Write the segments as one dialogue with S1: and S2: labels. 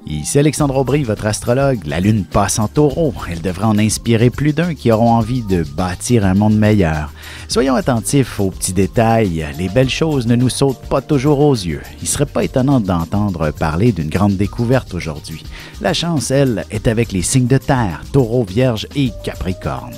S1: Ici Alexandre Aubry, votre astrologue. La lune passe en taureau. Elle devrait en inspirer plus d'un qui auront envie de bâtir un monde meilleur. Soyons attentifs aux petits détails. Les belles choses ne nous sautent pas toujours aux yeux. Il ne serait pas étonnant d'entendre parler d'une grande découverte aujourd'hui. La chance, elle, est avec les signes de terre, taureau, vierge et capricorne.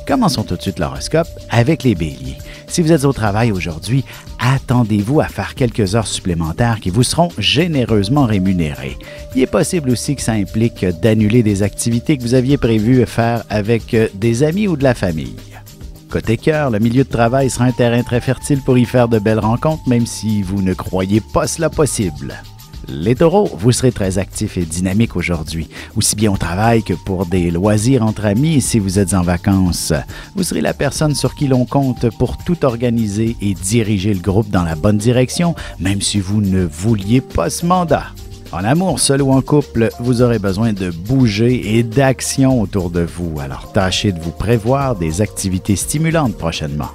S1: Commençons tout de suite l'horoscope avec les béliers. Si vous êtes au travail aujourd'hui, attendez-vous à faire quelques heures supplémentaires qui vous seront généreusement rémunérées. Il est possible aussi que ça implique d'annuler des activités que vous aviez prévues faire avec des amis ou de la famille. Côté cœur, le milieu de travail sera un terrain très fertile pour y faire de belles rencontres, même si vous ne croyez pas cela possible. Les taureaux, vous serez très actifs et dynamiques aujourd'hui, aussi bien au travail que pour des loisirs entre amis si vous êtes en vacances. Vous serez la personne sur qui l'on compte pour tout organiser et diriger le groupe dans la bonne direction, même si vous ne vouliez pas ce mandat. En amour, seul ou en couple, vous aurez besoin de bouger et d'action autour de vous, alors tâchez de vous prévoir des activités stimulantes prochainement.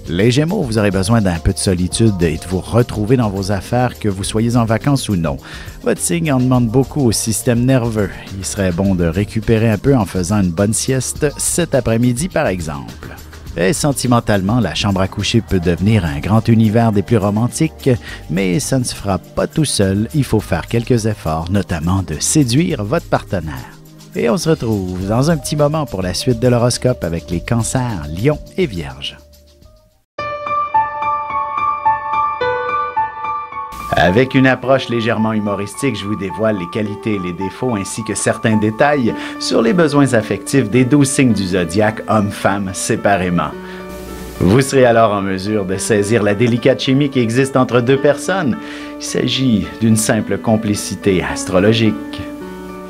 S1: Les Gémeaux, vous aurez besoin d'un peu de solitude et de vous retrouver dans vos affaires, que vous soyez en vacances ou non. Votre signe en demande beaucoup au système nerveux. Il serait bon de récupérer un peu en faisant une bonne sieste cet après-midi, par exemple. Et sentimentalement, la chambre à coucher peut devenir un grand univers des plus romantiques, mais ça ne se fera pas tout seul. Il faut faire quelques efforts, notamment de séduire votre partenaire. Et on se retrouve dans un petit moment pour la suite de l'horoscope avec les cancers, lions et vierges. Avec une approche légèrement humoristique, je vous dévoile les qualités et les défauts ainsi que certains détails sur les besoins affectifs des 12 signes du zodiaque, hommes-femmes, séparément. Vous serez alors en mesure de saisir la délicate chimie qui existe entre deux personnes. Il s'agit d'une simple complicité astrologique.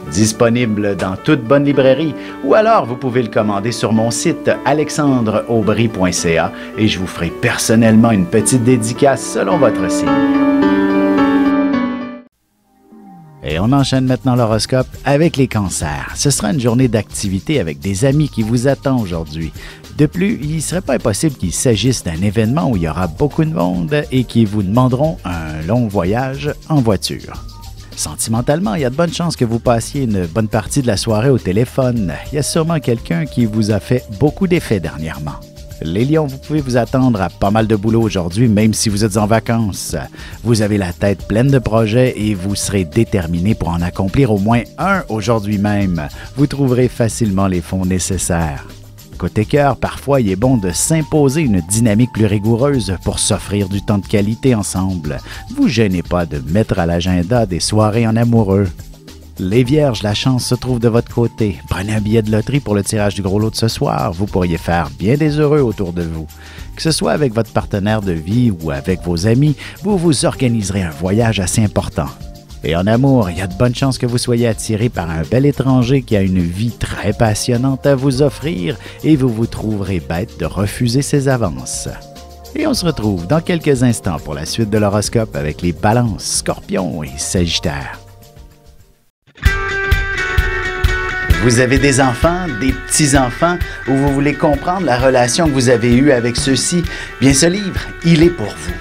S1: Disponible dans toute bonne librairie, ou alors vous pouvez le commander sur mon site alexandreaubry.ca et je vous ferai personnellement une petite dédicace selon votre signe. Et on enchaîne maintenant l'horoscope avec les cancers. Ce sera une journée d'activité avec des amis qui vous attend aujourd'hui. De plus, il ne serait pas impossible qu'il s'agisse d'un événement où il y aura beaucoup de monde et qui vous demanderont un long voyage en voiture. Sentimentalement, il y a de bonnes chances que vous passiez une bonne partie de la soirée au téléphone. Il y a sûrement quelqu'un qui vous a fait beaucoup d'effets dernièrement. Les lions, vous pouvez vous attendre à pas mal de boulot aujourd'hui, même si vous êtes en vacances. Vous avez la tête pleine de projets et vous serez déterminé pour en accomplir au moins un aujourd'hui même. Vous trouverez facilement les fonds nécessaires. Côté cœur, parfois, il est bon de s'imposer une dynamique plus rigoureuse pour s'offrir du temps de qualité ensemble. Ne vous gênez pas de mettre à l'agenda des soirées en amoureux. Les vierges, la chance se trouve de votre côté. Prenez un billet de loterie pour le tirage du gros lot de ce soir. Vous pourriez faire bien des heureux autour de vous. Que ce soit avec votre partenaire de vie ou avec vos amis, vous vous organiserez un voyage assez important. Et en amour, il y a de bonnes chances que vous soyez attiré par un bel étranger qui a une vie très passionnante à vous offrir et vous vous trouverez bête de refuser ses avances. Et on se retrouve dans quelques instants pour la suite de l'horoscope avec les balances, scorpions et sagittaires. Vous avez des enfants, des petits-enfants, ou vous voulez comprendre la relation que vous avez eue avec ceux-ci? Bien, ce livre, il est pour vous.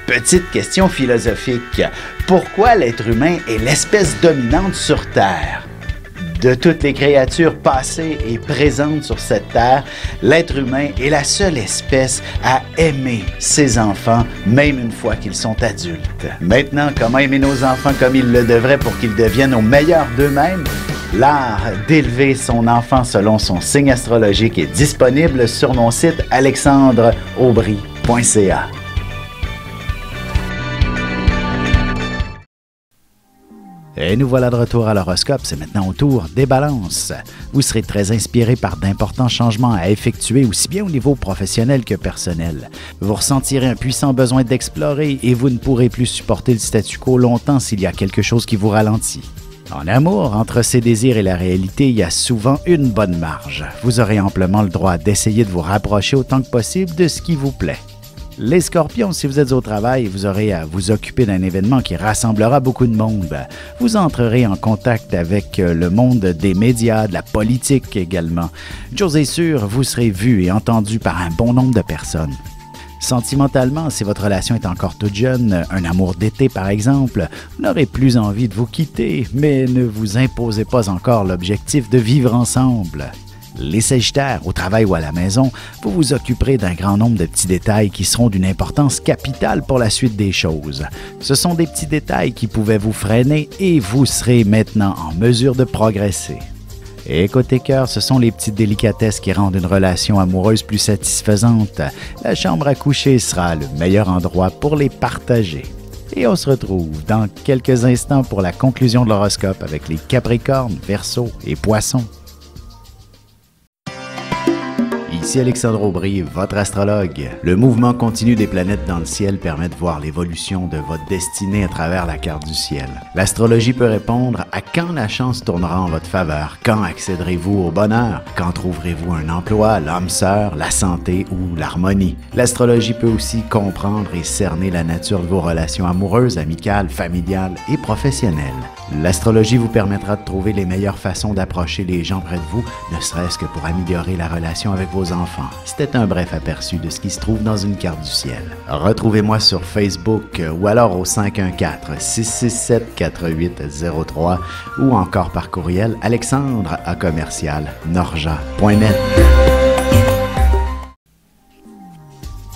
S1: Petite question philosophique. Pourquoi l'être humain est l'espèce dominante sur Terre? De toutes les créatures passées et présentes sur cette terre, l'être humain est la seule espèce à aimer ses enfants, même une fois qu'ils sont adultes. Maintenant, comment aimer nos enfants comme ils le devraient pour qu'ils deviennent au meilleur d'eux-mêmes? L'art d'élever son enfant selon son signe astrologique est disponible sur mon site alexandreaubry.ca. Et nous voilà de retour à l'horoscope, c'est maintenant au tour des balances. Vous serez très inspiré par d'importants changements à effectuer aussi bien au niveau professionnel que personnel. Vous ressentirez un puissant besoin d'explorer et vous ne pourrez plus supporter le statu quo longtemps s'il y a quelque chose qui vous ralentit. En amour, entre ses désirs et la réalité, il y a souvent une bonne marge. Vous aurez amplement le droit d'essayer de vous rapprocher autant que possible de ce qui vous plaît. Les scorpions, si vous êtes au travail, vous aurez à vous occuper d'un événement qui rassemblera beaucoup de monde. Vous entrerez en contact avec le monde des médias, de la politique également. Une chose est sûre, vous serez vu et entendu par un bon nombre de personnes. Sentimentalement, si votre relation est encore toute jeune, un amour d'été par exemple, vous n'aurez plus envie de vous quitter, mais ne vous imposez pas encore l'objectif de vivre ensemble. Les Sagittaires, au travail ou à la maison, vous vous occuperez d'un grand nombre de petits détails qui seront d'une importance capitale pour la suite des choses. Ce sont des petits détails qui pouvaient vous freiner et vous serez maintenant en mesure de progresser. Et côté cœur, ce sont les petites délicatesses qui rendent une relation amoureuse plus satisfaisante. La chambre à coucher sera le meilleur endroit pour les partager. Et on se retrouve dans quelques instants pour la conclusion de l'horoscope avec les Capricornes, Verseaux et Poissons. Ici Alexandre Aubry, votre astrologue. Le mouvement continu des planètes dans le ciel permet de voir l'évolution de votre destinée à travers la carte du ciel. L'astrologie peut répondre à quand la chance tournera en votre faveur, quand accéderez-vous au bonheur, quand trouverez-vous un emploi, l'âme sœur, la santé ou l'harmonie. L'astrologie peut aussi comprendre et cerner la nature de vos relations amoureuses, amicales, familiales et professionnelles. L'astrologie vous permettra de trouver les meilleures façons d'approcher les gens près de vous, ne serait-ce que pour améliorer la relation avec vos enfants. C'était un bref aperçu de ce qui se trouve dans une carte du ciel. Retrouvez-moi sur Facebook ou alors au 514-667-4803 ou encore par courriel alexandre@norja.net.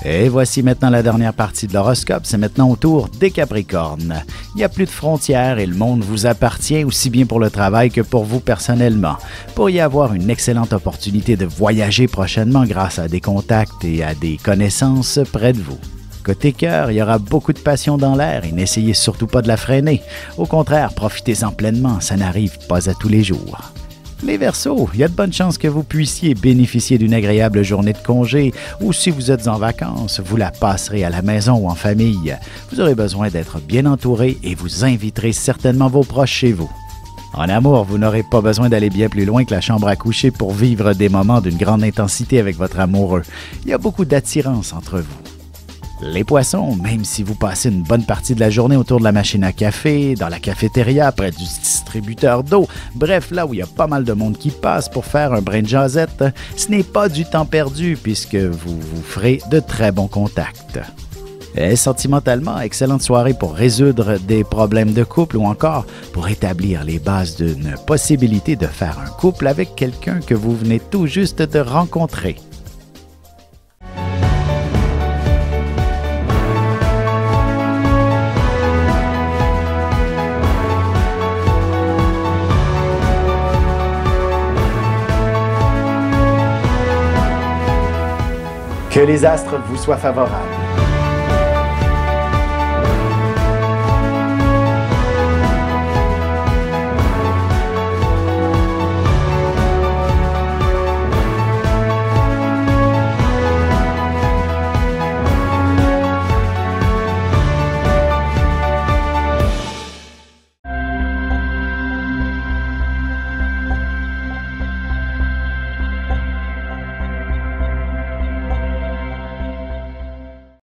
S1: Et voici maintenant la dernière partie de l'horoscope, c'est maintenant au tour des Capricornes. Il n'y a plus de frontières et le monde vous appartient aussi bien pour le travail que pour vous personnellement. Pourriez avoir une excellente opportunité de voyager prochainement grâce à des contacts et à des connaissances près de vous. Côté cœur, il y aura beaucoup de passion dans l'air et n'essayez surtout pas de la freiner. Au contraire, profitez-en pleinement, ça n'arrive pas à tous les jours. Les Verseaux, il y a de bonnes chances que vous puissiez bénéficier d'une agréable journée de congé ou si vous êtes en vacances, vous la passerez à la maison ou en famille. Vous aurez besoin d'être bien entouré et vous inviterez certainement vos proches chez vous. En amour, vous n'aurez pas besoin d'aller bien plus loin que la chambre à coucher pour vivre des moments d'une grande intensité avec votre amoureux. Il y a beaucoup d'attirance entre vous. Les Poissons, même si vous passez une bonne partie de la journée autour de la machine à café, dans la cafétéria, près du distributeur d'eau, bref, là où il y a pas mal de monde qui passe pour faire un brin de jasette, ce n'est pas du temps perdu puisque vous vous ferez de très bons contacts. Et sentimentalement, excellente soirée pour résoudre des problèmes de couple ou encore pour établir les bases d'une possibilité de faire un couple avec quelqu'un que vous venez tout juste de rencontrer. Que les astres vous soient favorables.